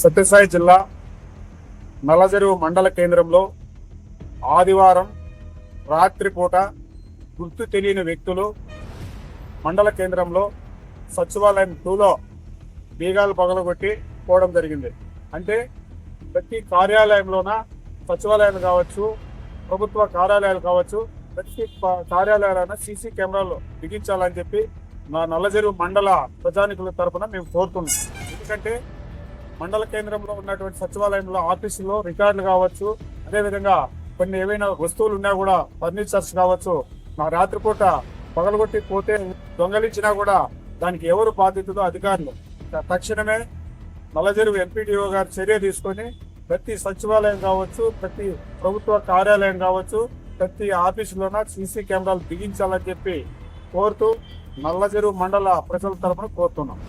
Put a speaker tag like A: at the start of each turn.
A: సత్యసాయి జిల్లా నల్లజెరువు మండల కేంద్రంలో ఆదివారం రాత్రిపూట గుర్తు తెలియని వ్యక్తులు మండల కేంద్రంలో సచివాలయం 2లో బీగాలు పగలగొట్టి పోవడం జరిగింది. అంటే ప్రతి కార్యాలయంలోన సచివాలయాలు కావచ్చు, ప్రభుత్వ కార్యాలయాలు కావచ్చు, ప్రతి కార్యాలయాలైనా సీసీ కెమెరాలు బిగించాలని చెప్పి మా నల్లజెరువు మండల ప్రజానికుల తరఫున మేము కోరుతున్నాం. ఎందుకంటే మండల కేంద్రంలో ఉన్నటువంటి సచివాలయంలో ఆఫీసులో రికార్డులు కావచ్చు, అదేవిధంగా కొన్ని ఏవైనా వస్తువులు ఉన్నా కూడా ఫర్నిచర్స్ కావచ్చు, మా రాత్రిపూట పగలగొట్టి పోతే దొంగలించినా కూడా దానికి ఎవరు బాధ్యతలో అధికారులు తక్షణమే నల్లజెరువు ఎంపీడీఓ గారు చర్య తీసుకొని ప్రతి సచివాలయం కావచ్చు, ప్రతి ప్రభుత్వ కార్యాలయం కావచ్చు, ప్రతి ఆఫీసులోన సీసీ కెమెరాలు బిగించాలని చెప్పి కోరుతూ నల్లజెరువు మండల ప్రజల తరఫున కోరుతున్నాం.